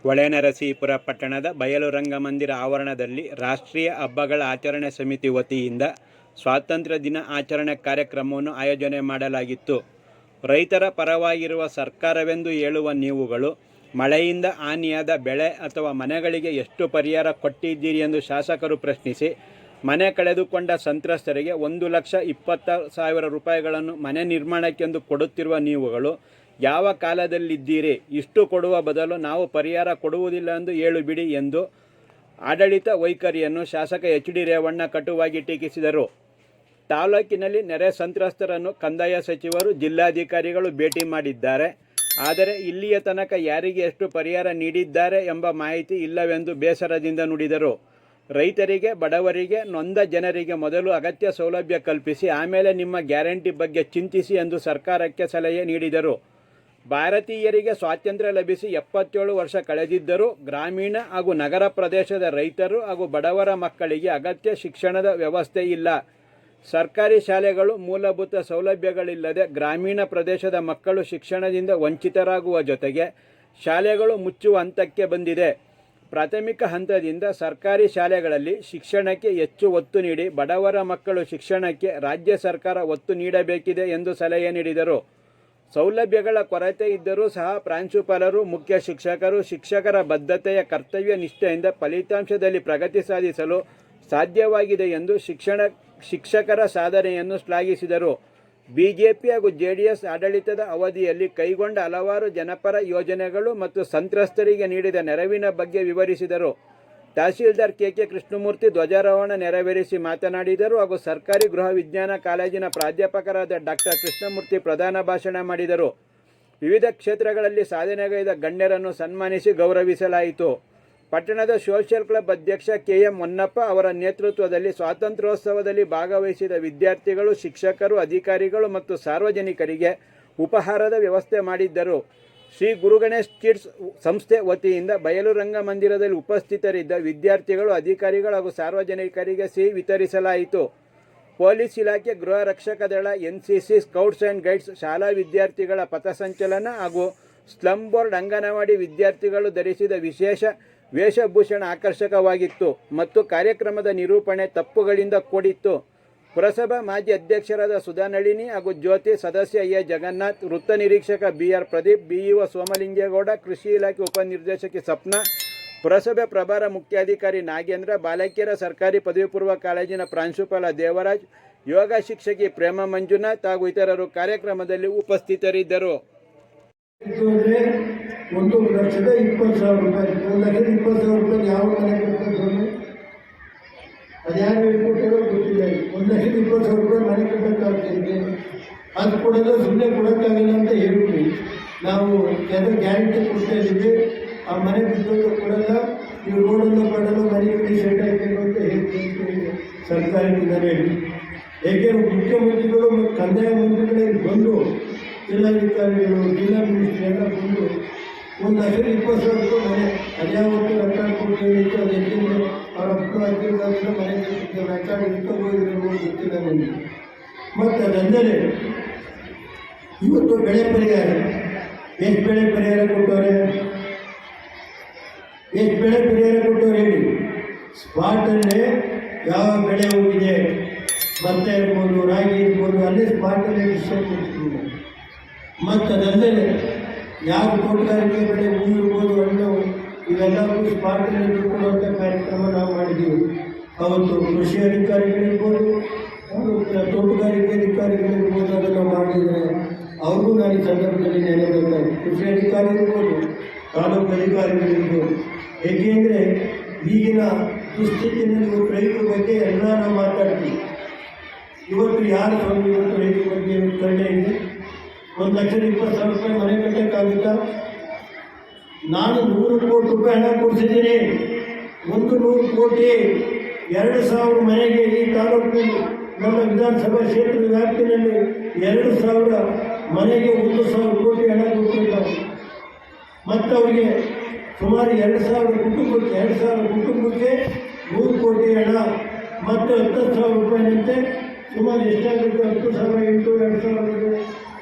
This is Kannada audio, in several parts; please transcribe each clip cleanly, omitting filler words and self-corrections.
ಹೊಳೆನರಸೀಪುರ ಪಟ್ಟಣದ ಬಯಲು ರಂಗಮಂದಿರ ಆವರಣದಲ್ಲಿ ರಾಷ್ಟ್ರೀಯ ಹಬ್ಬಗಳ ಆಚರಣೆ ಸಮಿತಿ ವತಿಯಿಂದ ಸ್ವಾತಂತ್ರ್ಯ ದಿನ ಆಚರಣೆ ಕಾರ್ಯಕ್ರಮವನ್ನು ಆಯೋಜನೆ ಮಾಡಲಾಗಿತ್ತು. ರೈತರ ಪರವಾಗಿರುವ ಸರ್ಕಾರವೆಂದು ಹೇಳುವ ನೀವುಗಳು ಮಳೆಯಿಂದ ಹಾನಿಯಾದ ಬೆಳೆ ಅಥವಾ ಮನೆಗಳಿಗೆ ಎಷ್ಟು ಪರಿಹಾರ ಕೊಟ್ಟಿದ್ದೀರಿ ಎಂದು ಶಾಸಕರು ಪ್ರಶ್ನಿಸಿ, ಮನೆ ಕಳೆದುಕೊಂಡ ಸಂತ್ರಸ್ತರಿಗೆ 1,20,000 ರೂಪಾಯಿಗಳನ್ನು ಮನೆ ನಿರ್ಮಾಣಕ್ಕೆಂದು ಕೊಡುತ್ತಿರುವ ನೀವುಗಳು ಯಾವ ಕಾಲದಲ್ಲಿದ್ದೀರಿ? ಇಷ್ಟು ಕೊಡುವ ಬದಲು ನಾವು ಪರಿಹಾರ ಕೊಡುವುದಿಲ್ಲ ಎಂದು ಹೇಳುಬಿಡಿ ಎಂದು ಆಡಳಿತ ವೈಖರಿಯನ್ನು ಶಾಸಕ ಎಚ್.ಡಿ. ರೇವಣ್ಣ ಕಟುವಾಗಿ ಟೀಕಿಸಿದರು. ತಾಲೂಕಿನಲ್ಲಿ ನೆರೆ ಸಂತ್ರಸ್ತರನ್ನು ಕಂದಾಯ ಸಚಿವರು, ಜಿಲ್ಲಾಧಿಕಾರಿಗಳು ಭೇಟಿ ಮಾಡಿದ್ದಾರೆ. ಆದರೆ ಇಲ್ಲಿಯ ತನಕ ಯಾರಿಗೆ ಎಷ್ಟು ಪರಿಹಾರ ನೀಡಿದ್ದಾರೆ ಎಂಬ ಮಾಹಿತಿ ಇಲ್ಲವೆಂದು ಬೇಸರದಿಂದ ನುಡಿದರು. ರೈತರಿಗೆ, ಬಡವರಿಗೆ, ನೊಂದ ಜನರಿಗೆ ಮೊದಲು ಅಗತ್ಯ ಸೌಲಭ್ಯ ಕಲ್ಪಿಸಿ ಆಮೇಲೆ ನಿಮ್ಮ ಗ್ಯಾರಂಟಿ ಬಗ್ಗೆ ಚಿಂತಿಸಿ ಎಂದು ಸರ್ಕಾರಕ್ಕೆ ಸಲಹೆ ನೀಡಿದರು. ಭಾರತೀಯರಿಗೆ ಸ್ವಾತಂತ್ರ್ಯ ಲಭಿಸಿ 77 ವರ್ಷ ಕಳೆದಿದ್ದರೂ ಗ್ರಾಮೀಣ ಹಾಗೂ ನಗರ ಪ್ರದೇಶದ ರೈತರು ಹಾಗೂ ಬಡವರ ಮಕ್ಕಳಿಗೆ ಅಗತ್ಯ ಶಿಕ್ಷಣದ ವ್ಯವಸ್ಥೆ ಇಲ್ಲ. ಸರ್ಕಾರಿ ಶಾಲೆಗಳು ಮೂಲಭೂತ ಸೌಲಭ್ಯಗಳಿಲ್ಲದೆ ಗ್ರಾಮೀಣ ಪ್ರದೇಶದ ಮಕ್ಕಳು ಶಿಕ್ಷಣದಿಂದ ವಂಚಿತರಾಗುವ ಜೊತೆಗೆ ಶಾಲೆಗಳು ಮುಚ್ಚುವ ಹಂತಕ್ಕೆ ಬಂದಿದೆ. ಪ್ರಾಥಮಿಕ ಹಂತದಿಂದ ಸರ್ಕಾರಿ ಶಾಲೆಗಳಲ್ಲಿ ಶಿಕ್ಷಣಕ್ಕೆ ಹೆಚ್ಚು ಒತ್ತು ನೀಡಿ ಬಡವರ ಮಕ್ಕಳು ಶಿಕ್ಷಣಕ್ಕೆ ರಾಜ್ಯ ಸರ್ಕಾರ ಒತ್ತು ನೀಡಬೇಕಿದೆ ಎಂದು ಸಲಹೆ ನೀಡಿದರು. ಸೌಲಭ್ಯಗಳ ಕೊರತೆ ಇದ್ದರೂ ಸಹ ಪ್ರಾಂಶುಪಾಲರು, ಮುಖ್ಯ ಶಿಕ್ಷಕರು, ಶಿಕ್ಷಕರ ಬದ್ಧತೆಯ ಕರ್ತವ್ಯ ನಿಷ್ಠೆಯಿಂದ ಫಲಿತಾಂಶದಲ್ಲಿ ಪ್ರಗತಿ ಸಾಧಿಸಲು ಸಾಧ್ಯವಾಗಿದೆ ಎಂದು ಶಿಕ್ಷಕರ ಸಾಧನೆಯನ್ನು ಶ್ಲಾಘಿಸಿದರು. ಬಿಜೆಪಿ ಹಾಗೂ ಜೆಡಿಎಸ್ ಆಡಳಿತದ ಅವಧಿಯಲ್ಲಿ ಕೈಗೊಂಡ ಹಲವಾರು ಜನಪರ ಯೋಜನೆಗಳು ಮತ್ತು ಸಂತ್ರಸ್ತರಿಗೆ ನೀಡಿದ ನೆರವಿನ ಬಗ್ಗೆ ವಿವರಿಸಿದರು. ತಹಸೀಲ್ದಾರ್ ಕೆ.ಕೆ. ಕೃಷ್ಣಮೂರ್ತಿ ಧ್ವಜಾರೋಹಣ ನೆರವೇರಿಸಿ ಮಾತನಾಡಿದರು ಹಾಗೂ ಸರ್ಕಾರಿ ಗೃಹ ವಿಜ್ಞಾನ ಕಾಲೇಜಿನ ಪ್ರಾಧ್ಯಾಪಕರಾದ ಡಾಕ್ಟರ್ ಕೃಷ್ಣಮೂರ್ತಿ ಪ್ರಧಾನ ಭಾಷಣ ಮಾಡಿದರು. ವಿವಿಧ ಕ್ಷೇತ್ರಗಳಲ್ಲಿ ಸಾಧನೆಗೈದ ಗಣ್ಯರನ್ನು ಸನ್ಮಾನಿಸಿ ಗೌರವಿಸಲಾಯಿತು. ಪಟ್ಟಣದ ಸೋಷಿಯಲ್ ಕ್ಲಬ್ ಅಧ್ಯಕ್ಷ ಕೆ.ಎಂ. ಹೊನ್ನಪ್ಪ ಅವರ ನೇತೃತ್ವದಲ್ಲಿ ಸ್ವಾತಂತ್ರ್ಯೋತ್ಸವದಲ್ಲಿ ಭಾಗವಹಿಸಿದ ವಿದ್ಯಾರ್ಥಿಗಳು, ಶಿಕ್ಷಕರು, ಅಧಿಕಾರಿಗಳು ಮತ್ತು ಸಾರ್ವಜನಿಕರಿಗೆ ಉಪಹಾರದ ವ್ಯವಸ್ಥೆ ಮಾಡಿದ್ದರು. ಶ್ರೀ ಗುರುಗಣೇಶ್ ಕಿಡ್ಸ್ ಸಂಸ್ಥೆ ವತಿಯಿಂದ ಬಯಲು ರಂಗಮಂದಿರದಲ್ಲಿ ಉಪಸ್ಥಿತರಿದ್ದ ವಿದ್ಯಾರ್ಥಿಗಳು, ಅಧಿಕಾರಿಗಳು ಹಾಗೂ ಸಾರ್ವಜನಿಕರಿಗೆ ಸಿಹಿ ವಿತರಿಸಲಾಯಿತು. ಪೊಲೀಸ್ ಇಲಾಖೆ, ಗೃಹ ರಕ್ಷಕ ದಳ, ಎನ್ಸಿಸಿ, ಸ್ಕೌಟ್ಸ್ ಆ್ಯಂಡ್ ಗೈಡ್ಸ್, ಶಾಲಾ ವಿದ್ಯಾರ್ಥಿಗಳ ಪಥಸಂಚಲನ ಹಾಗೂ ಸ್ಲಂ ಬೋರ್ಡ್ ಅಂಗನವಾಡಿ ವಿದ್ಯಾರ್ಥಿಗಳು ಧರಿಸಿದ ವಿಶೇಷ ವೇಷಭೂಷಣ ಆಕರ್ಷಕವಾಗಿತ್ತು ಮತ್ತು ಕಾರ್ಯಕ್ರಮದ ನಿರೂಪಣೆ ತಪ್ಪುಗಳಿಂದ ಕೂಡಿತ್ತು. ಪುರಸಭಾ ಮಾಜಿ ಅಧ್ಯಕ್ಷರಾದ ಸುಧಾ ನಳಿನಿ ಹಾಗೂ ಜ್ಯೋತಿ, ಸದಸ್ಯ ಎ. ಜಗನ್ನಾಥ್, ವೃತ್ತ ನಿರೀಕ್ಷಕ ಬಿ.ಆರ್. ಪ್ರದೀಪ್, ಬಿಇಒ ಸೋಮಲಿಂಗೇಗೌಡ, ಕೃಷಿ ಇಲಾಖೆ ಉಪನಿರ್ದೇಶಕಿ ಸಪ್ನಾ, ಪುರಸಭೆ ಪ್ರಭಾರ ಮುಖ್ಯಾಧಿಕಾರಿ ನಾಗೇಂದ್ರ, ಬಾಲಕಿಯರ ಸರ್ಕಾರಿ ಪದವಿ ಪೂರ್ವ ಕಾಲೇಜಿನ ಪ್ರಾಂಶುಪಾಲ ದೇವರಾಜ್, ಯೋಗ ಶಿಕ್ಷಕಿ ಪ್ರೇಮ ಮಂಜುನಾಥ್ ಹಾಗೂ ಇತರರು ಕಾರ್ಯಕ್ರಮದಲ್ಲಿ ಉಪಸ್ಥಿತರಿದ್ದರು. 1,20,000 ರೂಪಾಯಿ 1,20,000 ರೂಪಾಯಿ ಯಾವ ಮನೆ ಕಟ್ಟೋದು ಅದ್ಯಾರು ಹೇಳ್ಕೊಟ್ಟಿರೋ ಗೊತ್ತಿಲ್ಲ. 1,20,000 ರೂಪಾಯಿ ಮನೆ ಕಟ್ಟೋಕ್ಕಾಗ್ತಿದೆ. ಅದು ಕೊಡೋದು ಸುಮ್ಮನೆ ಕೊಡೋಕ್ಕಾಗಲ್ಲ ಅಂತ ಹೇಳ್ಬಿಡಿ. ನಾವು ಯಾವುದೋ ಗ್ಯಾರಂಟಿ ಕೊಡ್ತಾ ಇದ್ದೀವಿ, ಆ ಮನೆ ಬಿದ್ದೋದು ಕೊಡಲ್ಲ, ನೀವು ರೋಡನ್ನು ಮಾಡಲು ಮನೆಗಳಿಗೆ ಸೆಟ್ ಹಾಕಬೇಕು ಅಂತ ಹೇಳ್ತೀನಿ ಸರ್ಕಾರದಿಂದಲೇ ಹೇಳಿ. ಏಕೆಂದರೆ ಮುಖ್ಯಮಂತ್ರಿಗಳು ಮತ್ತು ಕಂದಾಯ ಮಂತ್ರಿಗಳಿಗೆ ಬಂದು ಜಿಲ್ಲಾಧಿಕಾರಿಗಳು, ಜಿಲ್ಲಾ ಮಿನಿಸ್ಟ್ರಿ ಎಲ್ಲ ಬಂದು 1,20,000 ರೂಪಾಯಿ ಮನೆ ಅದ್ಯಾವತ್ತು ರೆಕಾರ್ಡ್ ಕೊಡ್ತೇವೆ ಇತ್ತು. ಅದು ಏಕೆಂದರೆ ಅವ್ರ ಅಪ್ಪ ಹಾಕಿರೋದ್ರಿಂದ ಮನೆ ಕಟ್ಟಿದ್ದೇವೆ, ರೆಕಾರ್ಡ್ ಇಟ್ಕೋಬೋದಿರೋ ಗೊತ್ತಿಲ್ಲ ನನಗೆ. ಮತ್ತು ಅದಲ್ಲದೆ ಇವತ್ತು ಬೆಳೆ ಪರಿಹಾರ ಎಷ್ಟು ಬೆಳೆ ಪರಿಹಾರ ಕೊಟ್ಟವ್ರೆ? ಎಷ್ಟು ಬೆಳೆ ಪರಿಹಾರ ಕೊಟ್ಟವ್ರು ಹೇಳಿ? ಸ್ಪಾಟಲ್ಲೇ ಯಾವ ಬೆಳೆ ಹೋಗಿದೆ, ಭತ್ತ ಇರ್ಬೋದು, ರಾಗಿ ಇರ್ಬೋದು, ಅಲ್ಲೇ ಸ್ಪಾಟಲ್ಲೇ ವಿಷಯ ಕೊಡ್ತಿದ್ದೀವಿ. ಮತ್ತು ಅದಲ್ಲದೆ ಯಾವ ತೋಟಗಾರಿಕೆ ಬೆಳೆ, ಹೂ ಇರ್ಬೋದು, ಹಣ್ಣು, ಇವೆಲ್ಲವೂ ಸ್ಪಾಟಲ್ಲಿ ಕೊಡುವಂಥ ಕಾರ್ಯಕ್ರಮ ನಾವು ಮಾಡಿದ್ದೀವಿ. ಅವತ್ತು ಕೃಷಿ ಅಧಿಕಾರಿಗಳಿರ್ಬೋದು, ತೋಟಗಾರಿಕೆ ಅಧಿಕಾರಿಗಳಿರ್ಬೋದು, ಅದನ್ನು ಮಾಡಿದರೆ ಅವ್ರಿಗೂ ನಾನು ಈ ಸಂದರ್ಭದಲ್ಲಿ ನೆನೆಬೇಕಾಗಿ ಕೃಷಿ ಅಧಿಕಾರಿ ಇರ್ಬೋದು, ತಾಲೂಕು ಅಧಿಕಾರಿಗಳಿರ್ಬೋದು. ಏಕೆಂದರೆ ಈಗಿನ ದುಸ್ಥಿತಿನಲ್ಲಿ ಇವತ್ತು ರೈತರ ಬಗ್ಗೆ ಎಲ್ಲ ನಾವು ಮಾತಾಡ್ತೀವಿ. ಇವತ್ತು ಯಾರು ಸ್ವಾಮಿ ಇವತ್ತು ರೈತರ ಬಗ್ಗೆ ಕಡಿಮೆ ಇದೆ? 1,20,000 ರೂಪಾಯಿ ಮನೆ ಕಟ್ಟೋಕ್ಕಾಗುತ್ತಾ? ನಾನು 100 ಕೋಟಿ ರೂಪಾಯಿ ಹಣ ಕೊಡಿಸಿದ್ದೀನಿ. 100 ಕೋಟಿ 2,000 ಮನೆಗೆ ಈ ತಾಲೂಕಿನಲ್ಲಿ ನಮ್ಮ ವಿಧಾನಸಭಾ ಕ್ಷೇತ್ರದ ವ್ಯಾಪ್ತಿಯಲ್ಲಿ 2,000 ಮನೆಗೆ 1,000 ಕೋಟಿ ಹಣ ಕೊಟ್ಟಿದ್ದಾರೆ. ಮತ್ತು ಅವರಿಗೆ ಸುಮಾರು 2,000 ಕುಟುಂಬಕ್ಕೆ 100 ಕೋಟಿ ಹಣ ಮತ್ತು 10,000 ರೂಪಾಯಿನಂತೆ ಸುಮಾರು ಎಷ್ಟಾಗುತ್ತೆ? 10,000 ಇಂಟು 2,000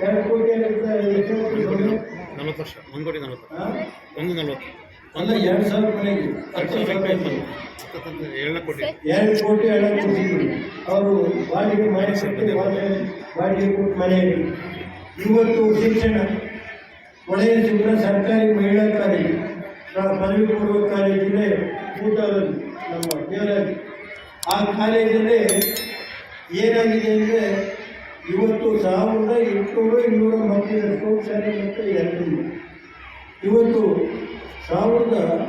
2 ಕೋಟಿ ಆಗುತ್ತೆ. 40 ವರ್ಷ 1,40,000 ಅಲ್ಲ 2,000 ಮನೆಗೆ 10,000 2 ಕೋಟಿ ಹಣ ಕೊಡಿಸಿದ್ರು. ಅವರು ಬಾಡಿಗೆ ಮನೆ ಕಟ್ಟಿ ಬಾಡಿಗೆ ಕೊಟ್ಟು ಮನೆಯಲ್ಲಿ ಇವತ್ತು ಶಿಕ್ಷಣ ಒಳ್ಳೆಯ ಶಿಕ್ಷಣ ಸರ್ಕಾರಿ ಮಹಿಳಾ ಕಾಲೇಜು ಪದವಿ ಪೂರ್ವ ಕಾಲೇಜಿದೆ ಊಟದಲ್ಲಿ ನಮ್ಮ ದೇವರಾಜ್ ಆ ಕಾಲೇಜಲ್ಲೇ ಏನಾಗಿದೆ ಅಂದರೆ ಇವತ್ತು 1,800 ಮಕ್ಕಳು ಶಾಲೆ ಮತ್ತು 2 ಇವತ್ತು 1000